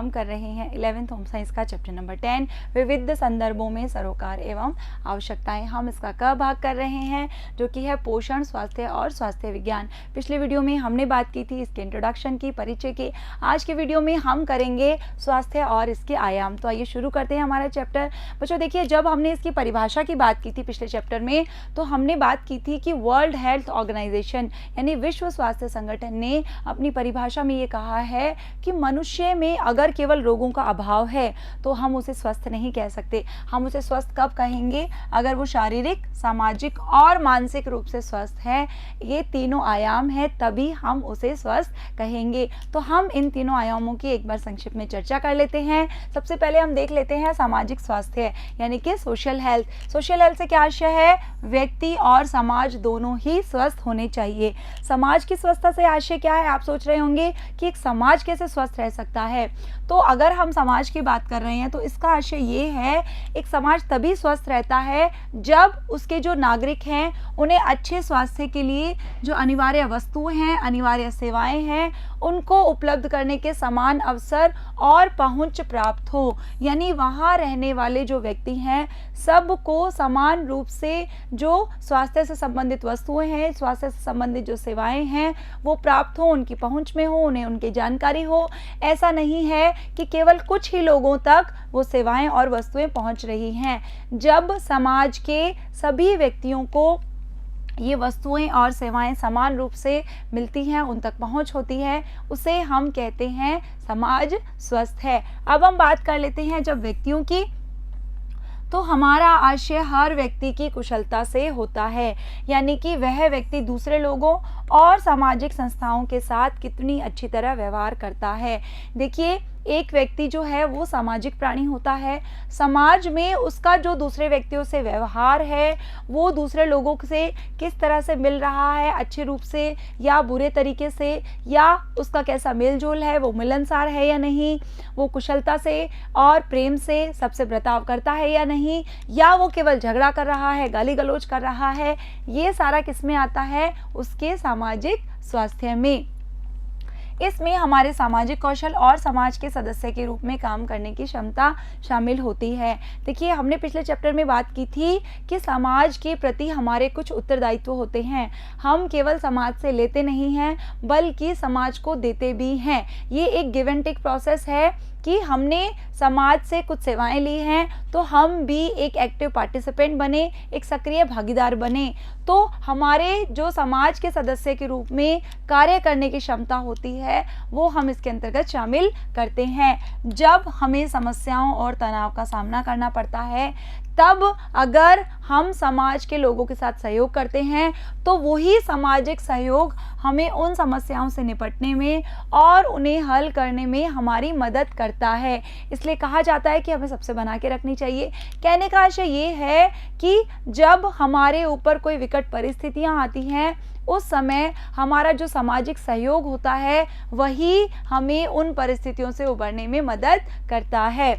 हम कर रहे हैं 11th होम साइंस का चैप्टर नंबर 10 विविध संदर्भों में सरोकार एवं आवश्यकताएं। हम इसका क भाग कर रहे हैं जो कि है पोषण, स्वास्थ्य और स्वास्थ्य विज्ञान। पिछले वीडियो में हमने बात की थी इसके इंट्रोडक्शन की, परिचय की। आज के वीडियो में हम करेंगे स्वास्थ्य और इसके आयाम। तो आइए शुरू करते हैं हमारा चैप्टर। बच्चों देखिए, जब हमने इसकी परिभाषा की बात की थी पिछले चैप्टर में, तो हमने बात की थी कि वर्ल्ड हेल्थ ऑर्गेनाइजेशन यानी विश्व स्वास्थ्य संगठन ने अपनी परिभाषा में ये कहा है कि मनुष्य में अगर केवल रोगों का अभाव है तो हम उसे स्वस्थ नहीं कह सकते। हम उसे स्वस्थ कब कहेंगे? अगर वो शारीरिक, सामाजिक और मानसिक रूप से स्वस्थ है, ये तीनों आयाम है, तभी हम उसे स्वस्थ कहेंगे। तो हम इन तीनों आयामों की एक बार संक्षिप्त में चर्चा कर लेते हैं। सबसे पहले हम देख लेते हैं सामाजिक स्वास्थ्य यानी कि सोशल हेल्थ। सोशल हेल्थ से क्या आशय है? व्यक्ति और समाज दोनों ही स्वस्थ होने चाहिए। समाज की स्वस्थता से आशय क्या है? आप सोच रहे होंगे कि एक समाज कैसे स्वस्थ रह सकता है। तो अगर हम समाज की बात कर रहे हैं तो इसका आशय ये है, एक समाज तभी स्वस्थ रहता है जब उसके जो नागरिक हैं उन्हें अच्छे स्वास्थ्य के लिए जो अनिवार्य वस्तुएं हैं, अनिवार्य सेवाएं हैं, उनको उपलब्ध करने के समान अवसर और पहुंच प्राप्त हो। यानी वहाँ रहने वाले जो व्यक्ति हैं सबको समान रूप से जो स्वास्थ्य से संबंधित वस्तुएं हैं, स्वास्थ्य से संबंधित जो सेवाएं हैं वो प्राप्त हो, उनकी पहुंच में हो, उन्हें उनकी जानकारी हो। ऐसा नहीं है कि केवल कुछ ही लोगों तक वो सेवाएं और वस्तुएं पहुंच रही हैं। जब समाज के सभी व्यक्तियों को ये वस्तुएं और सेवाएं समान रूप से मिलती हैं, उन तक पहुंच होती है, उसे हम कहते हैं समाज स्वस्थ है। अब हम बात कर लेते हैं जब व्यक्तियों की, तो हमारा आशय हर व्यक्ति की कुशलता से होता है, यानी कि वह व्यक्ति दूसरे लोगों और सामाजिक संस्थाओं के साथ कितनी अच्छी तरह व्यवहार करता है। देखिए, एक व्यक्ति जो है वो सामाजिक प्राणी होता है। समाज में उसका जो दूसरे व्यक्तियों से व्यवहार है वो दूसरे लोगों से किस तरह से मिल रहा है, अच्छे रूप से या बुरे तरीके से, या उसका कैसा मेल जोल है, वो मिलनसार है या नहीं, वो कुशलता से और प्रेम से सबसे बर्ताव करता है या नहीं, या वो केवल झगड़ा कर रहा है, गाली गलौज कर रहा है। ये सारा किस में आता है? उसके सामाजिक स्वास्थ्य में। इसमें हमारे सामाजिक कौशल और समाज के सदस्य के रूप में काम करने की क्षमता शामिल होती है। देखिए, हमने पिछले चैप्टर में बात की थी कि समाज के प्रति हमारे कुछ उत्तरदायित्व होते हैं। हम केवल समाज से लेते नहीं हैं बल्कि समाज को देते भी हैं। ये एक गिव एंड टेक प्रोसेस है कि हमने समाज से कुछ सेवाएं ली हैं तो हम भी एक एक्टिव पार्टिसिपेंट बने, एक सक्रिय भागीदार बने, तो हमारे जो समाज के सदस्य के रूप में कार्य करने की क्षमता होती है वो हम इसके अंतर्गत शामिल करते हैं। जब हमें समस्याओं और तनाव का सामना करना पड़ता है तब अगर हम समाज के लोगों के साथ सहयोग करते हैं तो वही सामाजिक सहयोग हमें उन समस्याओं से निपटने में और उन्हें हल करने में हमारी मदद करता है। इसलिए कहा जाता है कि हमें सबसे बना के रखनी चाहिए। कहने का आशय ये है कि जब हमारे ऊपर कोई विकट परिस्थितियां आती हैं उस समय हमारा जो सामाजिक सहयोग होता है वही हमें उन परिस्थितियों से उबरने में मदद करता है।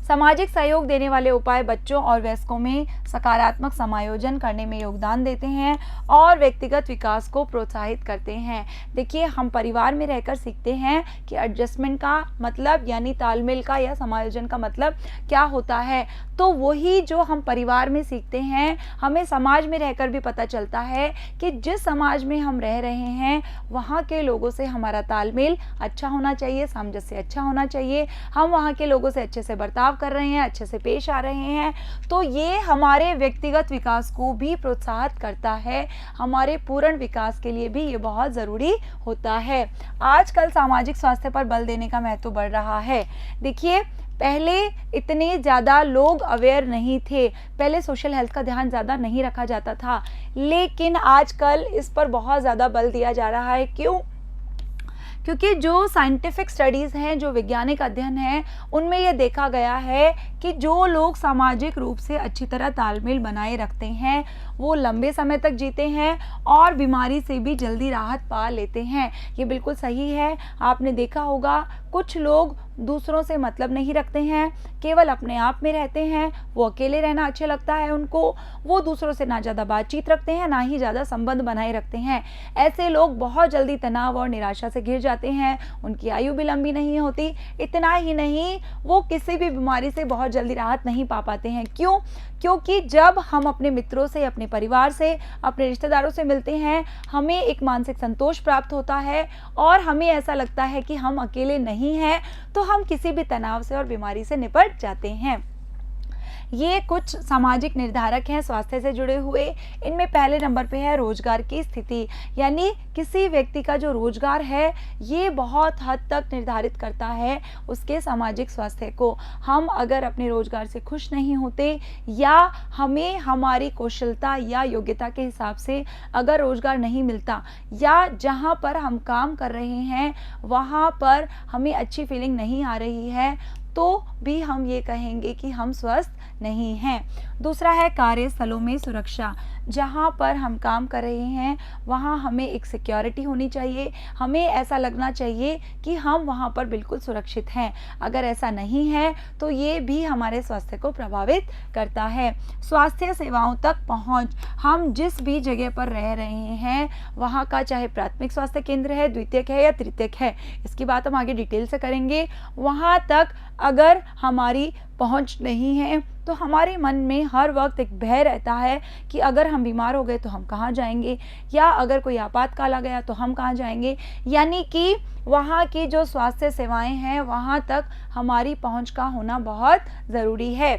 सामाजिक सहयोग देने वाले उपाय बच्चों और वयस्कों में सकारात्मक समायोजन करने में योगदान देते हैं और व्यक्तिगत विकास को प्रोत्साहित करते हैं। देखिए, हम परिवार में रहकर सीखते हैं कि एडजस्टमेंट का मतलब यानी तालमेल का या समायोजन का मतलब क्या होता है। तो वही जो हम परिवार में सीखते हैं हमें समाज में रहकर भी पता चलता है कि जिस समाज में हम रह रहे हैं वहाँ के लोगों से हमारा तालमेल अच्छा होना चाहिए, सामंजस्य अच्छा होना चाहिए, हम वहाँ के लोगों से अच्छे से बर्ताव कर रहे हैं, अच्छे से पेश आ रहे हैं। तो ये हमारे व्यक्तिगत विकास को भी प्रोत्साहित करता है, हमारे पूर्ण विकास के लिए भी ये बहुत ज़रूरी होता है। आजकल सामाजिक स्वास्थ्य पर बल देने का महत्व बढ़ रहा है। देखिए, पहले इतने ज़्यादा लोग अवेयर नहीं थे, पहले सोशल हेल्थ का ध्यान ज़्यादा नहीं रखा जाता था, लेकिन आजकल इस पर बहुत ज़्यादा बल दिया जा रहा है। क्यों? क्योंकि जो साइंटिफिक स्टडीज़ हैं, जो वैज्ञानिक अध्ययन हैं, उनमें यह देखा गया है कि जो लोग सामाजिक रूप से अच्छी तरह तालमेल बनाए रखते हैं वो लंबे समय तक जीते हैं और बीमारी से भी जल्दी राहत पा लेते हैं। ये बिल्कुल सही है। आपने देखा होगा कुछ लोग दूसरों से मतलब नहीं रखते हैं, केवल अपने आप में रहते हैं, वो अकेले रहना अच्छा लगता है उनको, वो दूसरों से ना ज़्यादा बातचीत रखते हैं, ना ही ज़्यादा संबंध बनाए रखते हैं। ऐसे लोग बहुत जल्दी तनाव और निराशा से घिर जाते हैं, उनकी आयु भी लंबी नहीं होती। इतना ही नहीं, वो किसी भी बीमारी से बहुत जल्दी राहत नहीं पा पाते हैं। क्यों? क्योंकि जब हम अपने मित्रों से, अपने परिवार से, अपने रिश्तेदारों से मिलते हैं, हमें एक मानसिक संतोष प्राप्त होता है और हमें ऐसा लगता है कि हम अकेले नहीं हैं, तो हम किसी भी तनाव से और बीमारी से निपट जाते हैं। ये कुछ सामाजिक निर्धारक हैं स्वास्थ्य से जुड़े हुए। इनमें पहले नंबर पे है रोजगार की स्थिति, यानी किसी व्यक्ति का जो रोजगार है ये बहुत हद तक निर्धारित करता है उसके सामाजिक स्वास्थ्य को। हम अगर अपने रोजगार से खुश नहीं होते या हमें हमारी कौशलता या योग्यता के हिसाब से अगर रोजगार नहीं मिलता या जहाँ पर हम काम कर रहे हैं वहाँ पर हमें अच्छी फीलिंग नहीं आ रही है, तो भी हम ये कहेंगे कि हम स्वस्थ नहीं हैं। दूसरा है कार्यस्थलों में सुरक्षा। जहाँ पर हम काम कर रहे हैं वहाँ हमें एक सिक्योरिटी होनी चाहिए, हमें ऐसा लगना चाहिए कि हम वहाँ पर बिल्कुल सुरक्षित हैं। अगर ऐसा नहीं है तो ये भी हमारे स्वास्थ्य को प्रभावित करता है। स्वास्थ्य सेवाओं तक पहुँच, हम जिस भी जगह पर रह रहे हैं वहाँ का चाहे प्राथमिक स्वास्थ्य केंद्र है, द्वितीयक है या तृतीयक है, इसकी बात हम आगे डिटेल से करेंगे, वहाँ तक अगर हमारी पहुंच नहीं है तो हमारे मन में हर वक्त एक भय रहता है कि अगर हम बीमार हो गए तो हम कहाँ जाएंगे, या अगर कोई आपातकाल आ गया तो हम कहाँ जाएंगे। यानी कि वहाँ की जो स्वास्थ्य सेवाएं हैं वहाँ तक हमारी पहुँच का होना बहुत ज़रूरी है।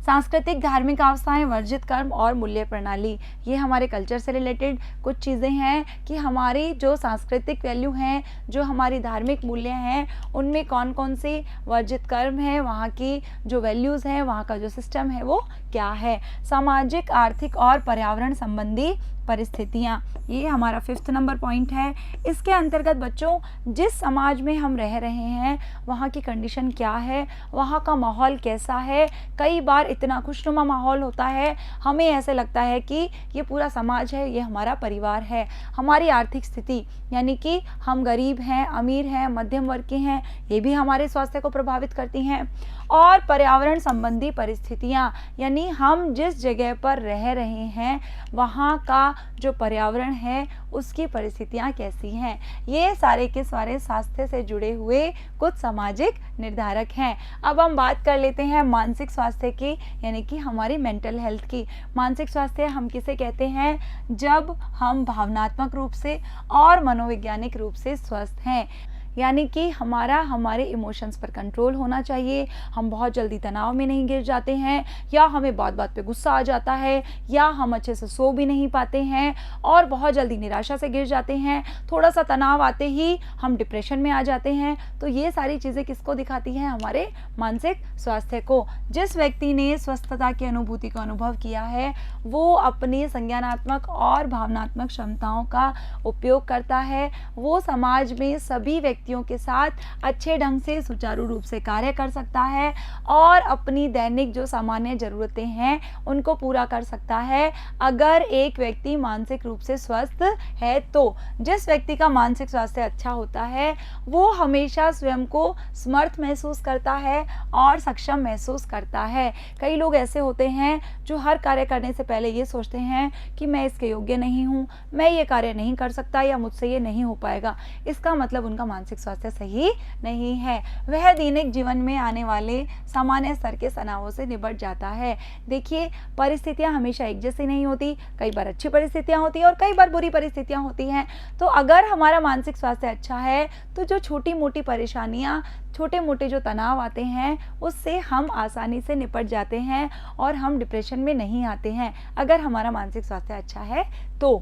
सांस्कृतिक धार्मिक अवस्थाएं, वर्जित कर्म और मूल्य प्रणाली, ये हमारे कल्चर से रिलेटेड कुछ चीज़ें हैं कि हमारी जो सांस्कृतिक वैल्यू हैं, जो हमारी धार्मिक मूल्य हैं, उनमें कौन कौन से वर्जित कर्म हैं, वहाँ की जो वैल्यूज़ हैं, वहाँ का जो सिस्टम है वो क्या है। सामाजिक, आर्थिक और पर्यावरण संबंधी परिस्थितियाँ, ये हमारा 5th नंबर पॉइंट है। इसके अंतर्गत बच्चों जिस समाज में हम रह रहे हैं वहाँ की कंडीशन क्या है, वहाँ का माहौल कैसा है। कई बार इतना खुशनुमा माहौल होता है, हमें ऐसे लगता है कि ये पूरा समाज है, ये हमारा परिवार है। हमारी आर्थिक स्थिति, यानी कि हम गरीब हैं, अमीर हैं, मध्यम वर्ग के हैं, ये भी हमारे स्वास्थ्य को प्रभावित करती हैं। और पर्यावरण संबंधी परिस्थितियाँ, यानी हम जिस जगह पर रह रहे हैं वहाँ का जो पर्यावरण है उसकी परिस्थितियाँ कैसी हैं। ये सारे के सारे स्वास्थ्य से जुड़े हुए कुछ सामाजिक निर्धारक हैं। अब हम बात कर लेते हैं मानसिक स्वास्थ्य की, यानी कि हमारी मेंटल हेल्थ की। मानसिक स्वास्थ्य हम किसे कहते हैं? जब हम भावनात्मक रूप से और मनोवैज्ञानिक रूप से स्वस्थ हैं, यानी कि हमारे इमोशंस पर कंट्रोल होना चाहिए, हम बहुत जल्दी तनाव में नहीं गिर जाते हैं, या हमें बात बात पे गुस्सा आ जाता है, या हम अच्छे से सो भी नहीं पाते हैं और बहुत जल्दी निराशा से गिर जाते हैं, थोड़ा सा तनाव आते ही हम डिप्रेशन में आ जाते हैं। तो ये सारी चीज़ें किसको दिखाती हैं? हमारे मानसिक स्वास्थ्य को। जिस व्यक्ति ने स्वस्थता की अनुभूति को अनुभव किया है वो अपनी संज्ञानात्मक और भावनात्मक क्षमताओं का उपयोग करता है, वो समाज में सभी व्यक्तियों के साथ अच्छे ढंग से सुचारू रूप से कार्य कर सकता है और अपनी दैनिक जो सामान्य ज़रूरतें हैं उनको पूरा कर सकता है। अगर एक व्यक्ति मानसिक रूप से स्वस्थ है तो जिस व्यक्ति का मानसिक स्वास्थ्य अच्छा होता है वो हमेशा स्वयं को समर्थ महसूस करता है और सक्षम महसूस करता है। कई लोग ऐसे होते हैं जो हर कार्य करने से पहले ये सोचते हैं कि मैं इसके योग्य नहीं हूँ, मैं ये कार्य नहीं कर सकता या मुझसे ये नहीं हो पाएगा। इसका मतलब उनका मानसिक स्वास्थ्य सही नहीं है, वह दैनिक जीवन में आने वाले सामान्य स्तर के तनावों से निपट जाता है। देखिए, परिस्थितियां हमेशा एक जैसी नहीं होती, कई बार अच्छी परिस्थितियां होती हैं और कई बार बुरी परिस्थितियां होती हैं। तो अगर हमारा मानसिक स्वास्थ्य अच्छा है तो जो छोटी मोटी परेशानियां, छोटे मोटे जो तनाव आते हैं उससे हम आसानी से निपट जाते हैं और हम डिप्रेशन में नहीं आते हैं अगर हमारा मानसिक स्वास्थ्य अच्छा है तो।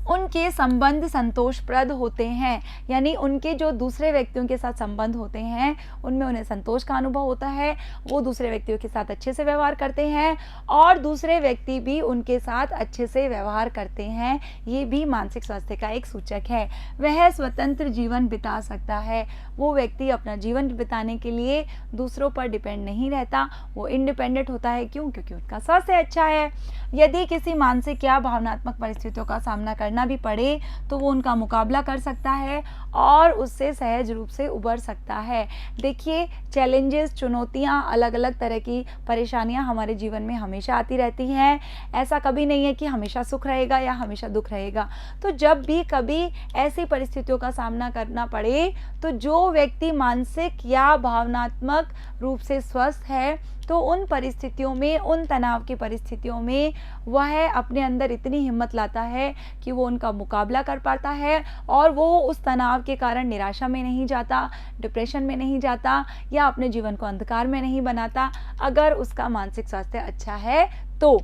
उनके संबंध संतोषप्रद होते हैं, यानी उनके जो दूसरे व्यक्तियों के साथ संबंध होते हैं उनमें उन्हें संतोष का अनुभव होता है, वो दूसरे व्यक्तियों के साथ अच्छे से व्यवहार करते हैं और दूसरे व्यक्ति भी उनके साथ अच्छे से व्यवहार करते हैं। ये भी मानसिक स्वास्थ्य का एक सूचक है। वह स्वतंत्र जीवन बिता सकता है, वो व्यक्ति अपना जीवन बिताने के लिए दूसरों पर डिपेंड नहीं रहता, वो इंडिपेंडेंट होता है। क्यों? क्योंकि उनका स्वास्थ्य अच्छा है। यदि किसी मानसिक या भावनात्मक परिस्थितियों का सामना करना करना भी पड़े तो वो उनका मुकाबला कर सकता है और उससे सहज रूप से उबर सकता है। देखिए, चैलेंजेस, चुनौतियाँ, अलग अलग तरह की परेशानियाँ हमारे जीवन में हमेशा आती रहती हैं। ऐसा कभी नहीं है कि हमेशा सुख रहेगा या हमेशा दुख रहेगा। तो जब भी कभी ऐसी परिस्थितियों का सामना करना पड़े तो जो व्यक्ति मानसिक या भावनात्मक रूप से स्वस्थ है तो उन परिस्थितियों में, उन तनाव की परिस्थितियों में वह अपने अंदर इतनी हिम्मत लाता है कि वो उनका मुकाबला कर पाता है और वो उस तनाव के कारण निराशा में नहीं जाता, डिप्रेशन में नहीं जाता या अपने जीवन को अंधकार में नहीं बनाता। अगर उसका मानसिक स्वास्थ्य अच्छा है तो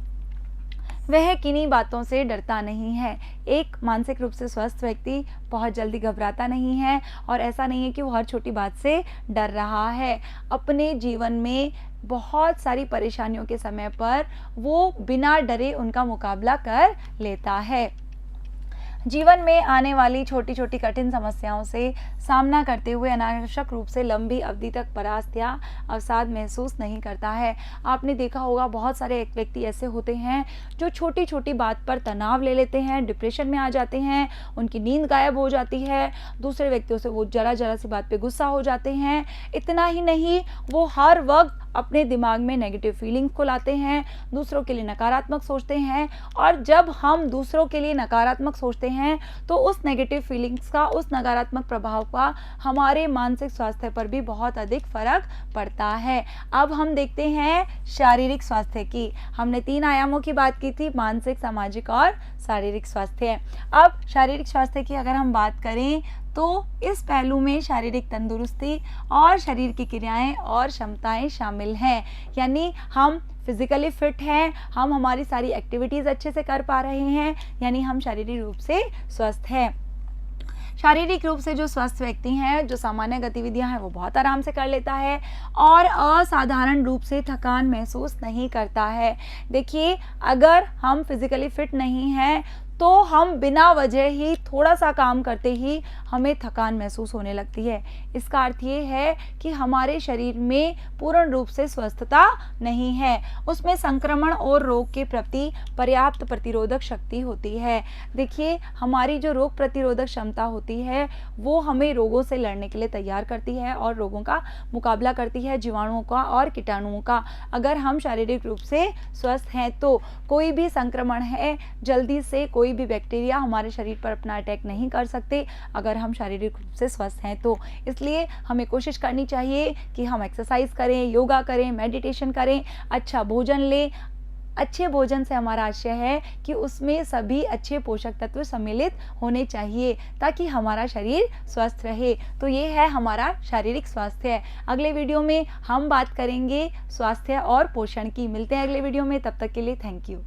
वह किन्हीं बातों से डरता नहीं है। एक मानसिक रूप से स्वस्थ व्यक्ति बहुत जल्दी घबराता नहीं है और ऐसा नहीं है कि वो हर छोटी बात से डर रहा है। अपने जीवन में बहुत सारी परेशानियों के समय पर वो बिना डरे उनका मुकाबला कर लेता है। जीवन में आने वाली छोटी छोटी कठिन समस्याओं से सामना करते हुए अनावश्यक रूप से लंबी अवधि तक परास्त या अवसाद महसूस नहीं करता है। आपने देखा होगा बहुत सारे व्यक्ति ऐसे होते हैं जो छोटी छोटी बात पर तनाव ले लेते हैं, डिप्रेशन में आ जाते हैं, उनकी नींद गायब हो जाती है, दूसरे व्यक्तियों से वो जरा जरा सी बात पे गुस्सा हो जाते हैं। इतना ही नहीं, वो हर वक्त अपने दिमाग में नेगेटिव फीलिंग्स को लाते हैं, दूसरों के लिए नकारात्मक सोचते हैं और जब हम दूसरों के लिए नकारात्मक सोचते हैं तो उस नेगेटिव फीलिंग्स का, उस नकारात्मक प्रभाव का हमारे मानसिक स्वास्थ्य पर भी बहुत अधिक फर्क पड़ता है। अब हम देखते हैं शारीरिक स्वास्थ्य की। हमने 3 आयामों की बात की थी, मानसिक, सामाजिक और शारीरिक स्वास्थ्य। अब शारीरिक स्वास्थ्य की अगर हम बात करें तो इस पहलू में शारीरिक तंदुरुस्ती और शरीर की क्रियाएं और क्षमताएं शामिल हैं। यानी हम फिजिकली फिट हैं, हम हमारी सारी एक्टिविटीज़ अच्छे से कर पा रहे हैं, यानी हम शारीरिक रूप से स्वस्थ हैं। शारीरिक रूप से जो स्वस्थ व्यक्ति हैं, जो सामान्य गतिविधियां हैं वो बहुत आराम से कर लेता है और असाधारण रूप से थकान महसूस नहीं करता है। देखिए, अगर हम फिजिकली फिट नहीं हैं तो हम बिना वजह ही थोड़ा सा काम करते ही हमें थकान महसूस होने लगती है। इसका अर्थ ये है कि हमारे शरीर में पूर्ण रूप से स्वस्थता नहीं है, उसमें संक्रमण और रोग के प्रति पर्याप्त प्रतिरोधक शक्ति होती है। देखिए, हमारी जो रोग प्रतिरोधक क्षमता होती है वो हमें रोगों से लड़ने के लिए तैयार करती है और रोगों का मुकाबला करती है, जीवाणुओं का और कीटाणुओं का। अगर हम शारीरिक रूप से स्वस्थ हैं तो कोई भी संक्रमण है, जल्दी से कोई भी बैक्टीरिया हमारे शरीर पर अपना अटैक नहीं कर सकते अगर हम शारीरिक रूप से स्वस्थ हैं तो। इसलिए हमें कोशिश करनी चाहिए कि हम एक्सरसाइज करें, योगा करें, मेडिटेशन करें, अच्छा भोजन लें। अच्छे भोजन से हमारा आशय है कि उसमें सभी अच्छे पोषक तत्व सम्मिलित होने चाहिए ताकि हमारा शरीर स्वस्थ रहे। तो ये है हमारा शारीरिक स्वास्थ्य। अगले वीडियो में हम बात करेंगे स्वास्थ्य और पोषण की। मिलते हैं अगले वीडियो में, तब तक के लिए थैंक यू।